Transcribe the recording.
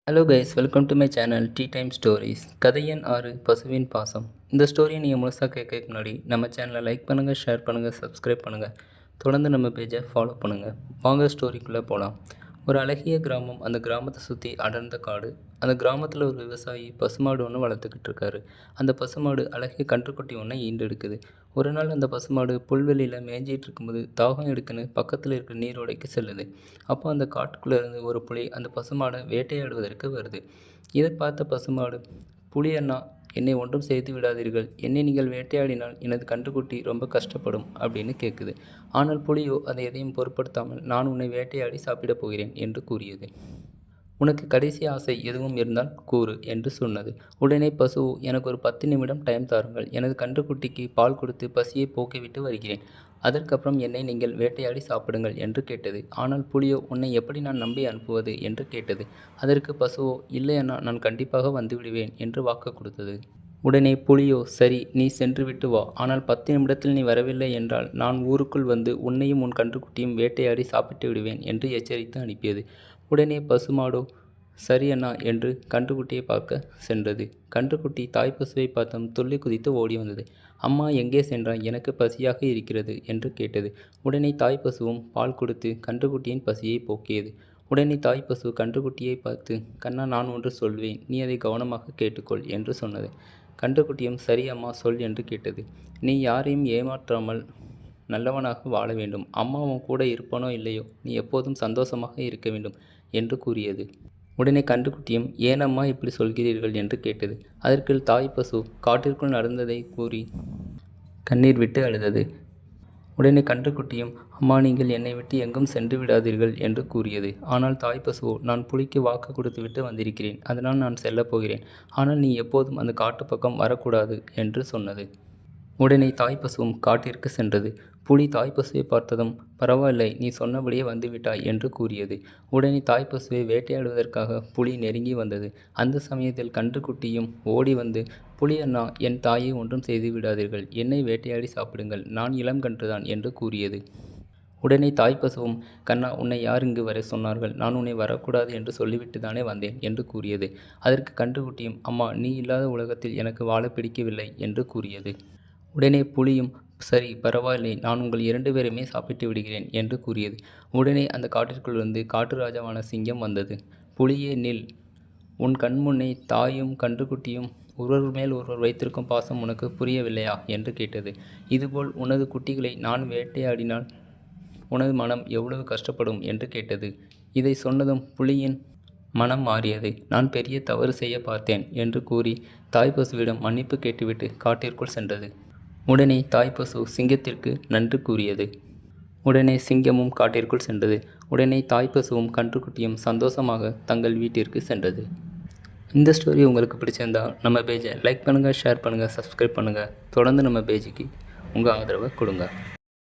Hello guys, welcome to my channel tea time stories. கதை எண் 6, பசுவின் பாசம். இந்த ஸ்டோரியை நீங்கள் முழுசாக கேட்கறதுக்கு முன்னாடி நம்ம சேனலை லைக் பண்ணுங்கள், ஷேர் பண்ணுங்கள், சப்ஸ்கிரைப் பண்ணுங்கள். தொடர்ந்து நம்ம பேஜை ஃபாலோ பண்ணுங்கள். வாங்க ஸ்டோரிக்குள்ளே போகலாம். ஒரு அழகிய கிராமம். அந்த கிராமத்தை சுற்றி அடர்ந்த காடு. அந்த கிராமத்தில் ஒரு விவசாயி பசுமாடு ஒன்று வளர்த்துக்கிட்டு இருக்காரு. அந்த பசுமாடு அழகிய கன்றுக்குட்டி ஒன்று ஈண்டெடுக்குது. ஒரு நாள் அந்த பசுமாடு புல்வெளியில் மேய்ஞ்சிட்டு இருக்கும்போது தாகம் எடுக்குன்னு பக்கத்தில் இருக்கிற நீரோடைக்கு செல்லுது. அப்போ அந்த காட்டுக்குள்ளே இருந்து ஒரு புலி அந்த பசுமாடை வேட்டையாடுவதற்கு வருது. இதை பார்த்த பசுமாடு, புலி அண்ணா, என்னை ஒன்றும் செய்து விடாதீர்கள். என்னை நீங்கள் வேட்டையாடினால் எனது கன்றுக்குட்டி ரொம்ப கஷ்டப்படும் அப்படின்னு கேட்குது. ஆனால் புலியோ அதை எதையும் பொருட்படுத்தாமல், நான் உன்னை வேட்டையாடி சாப்பிடப் போகிறேன் என்று கூறியது. உனக்கு கடைசி ஆசை எதுவும் இருந்தால் கூறு என்று சொன்னது. உடனே பசு, எனக்கு ஒரு 10 நிமிடம் டைம் தாருங்கள். எனது கன்றுக்குட்டிக்கு பால் கொடுத்து பசியை போக்கிவிட்டு வருகிறேன். அதற்கப்புறம் என்னை நீங்கள் வேட்டையாடி சாப்பிடுங்கள் என்று கேட்டது. ஆனால் புலியோ, உன்னை எப்படி நான் நம்பி அனுப்புவது என்று கேட்டது. அதற்கு பசுவோ, இல்லையண்ணா, நான் கண்டிப்பாக வந்துவிடுவேன் என்று வாக்கு கொடுத்தது. உடனே புலியோ, சரி, நீ சென்று விட்டு வா. ஆனால் 10 நிமிடத்தில் நீ வரவில்லை என்றால் நான் ஊருக்குள் வந்து உன்னையும் உன் கன்றுக்குட்டியும் வேட்டையாடி சாப்பிட்டு விடுவேன் என்று எச்சரித்து அனுப்பியது. உடனே பசுமாடோ, சரி அண்ணா என்று கன்றுக்குட்டியை பார்க்க சென்றது. கன்றுக்குட்டி தாய் பசுவை பார்த்ததும் துள்ளி குதித்து ஓடி வந்தது. அம்மா, எங்கே சென்றாய்? எனக்கு பசியாக இருக்கிறது என்று கேட்டது. உடனே தாய் பசுவும் பால் கொடுத்து கன்றுக்குட்டியின் பசியை போக்கியது. உடனே தாய் பசு கன்றுக்குட்டியை பார்த்து, கண்ணா, நான் ஒன்று சொல்வேன், நீ அதை கவனமாக கேட்டுக்கொள் என்று சொன்னது. கன்றுக்குட்டியும் சரி அம்மா, சொல் என்று கேட்டது. நீ யாரையும் ஏமாற்றாமல் நல்லவனாக வாழ வேண்டும். அம்மா உன் கூட இருப்பானோ இல்லையோ, நீ எப்போதும் சந்தோஷமாக இருக்க வேண்டும் என்று கூறியது. உடனே கன்றுக்குட்டியும், ஏனம்மா இப்படி சொல்கிறீர்கள் என்று கேட்டது. அதற்கு தாய் பசு காட்டிற்குள் நடந்ததை கூறி கண்ணீர் விட்டு அழுதது. உடனே கன்றுக்குட்டியும், அம்மா, நீங்கள் என்னை விட்டு எங்கும் சென்று விடாதீர்கள் என்று கூறியது. ஆனால் தாய் பசுவோ, நான் புலிக்கு வாக்கு கொடுத்துவிட்டு வந்திருக்கிறேன், அதனால் நான் செல்லப் போகிறேன். ஆனால் நீ எப்போதும் அந்த காட்டு பக்கம் வரக்கூடாது என்று சொன்னது. உடனே தாய் பசுவும் காட்டிற்கு சென்றது. புலி தாய் பசுவை பார்த்ததும், பரவாயில்லை, நீ சொன்னபடியே வந்துவிட்டாய் என்று கூறியது. உடனே தாய் பசுவை வேட்டையாடுவதற்காக புலி நெருங்கி வந்தது. அந்த சமயத்தில் கன்றுக்குட்டியும் ஓடி வந்து, புலி அண்ணா, என் தாயை ஒன்றும் செய்து விடாதீர்கள். என்னை வேட்டையாடி சாப்பிடுங்கள். நான் இளம் கன்றுதான் என்று கூறியது. உடனே தாய் பசுவும், கண்ணா, உன்னை யார் இங்கு வர சொன்னார்கள்? நான் உன்னை வரக்கூடாது என்று சொல்லிவிட்டு தானே வந்தேன் என்று கூறியது. அதற்கு கன்றுக்குட்டியும், அம்மா, நீ இல்லாத உலகத்தில் எனக்கு வாழ பிடிக்கவில்லை என்று கூறியது. உடனே புலியும், சரி, பரவாயில்லை, நான் உங்கள் 2 பேருமே சாப்பிட்டு விடுகிறேன் என்று கூறியது. உடனே அந்த காட்டிற்குள்ளிருந்து காட்டு ராஜாவான சிங்கம் வந்தது. புலியே, நில். உன் கண்முன்னே தாயும் கன்றுக்குட்டியும் ஒருவர் மேல் ஒருவர் வைத்திருக்கும் பாசம் உனக்கு புரியவில்லையா என்று கேட்டது. இதுபோல் உனது குட்டிகளை நான் வேட்டையாடினால் உனது மனம் எவ்வளவு கஷ்டப்படும் என்று கேட்டது. இதை சொன்னதும் புலியின் மனம் மாறியது. நான் பெரிய தவறு செய்ய பார்த்தேன் என்று கூறி தாய் பசுவிடம் மன்னிப்பு கேட்டுவிட்டு காட்டிற்குள் சென்றது. உடனே தாய் பசு சிங்கத்திற்கு நன்றி கூறியது. உடனே சிங்கமும் காட்டிற்குள் சென்றது. உடனே தாய் பசுவும் கன்றுக்குட்டியும் சந்தோஷமாக தங்கள் வீட்டிற்கு சென்றது. இந்த ஸ்டோரி உங்களுக்கு பிடிச்சிருந்தா நம்ம பேஜை லைக் பண்ணுங்கள், ஷேர் பண்ணுங்கள், சப்ஸ்கிரைப் பண்ணுங்கள். தொடர்ந்து நம்ம பேஜுக்கு உங்கள் ஆதரவை கொடுங்க.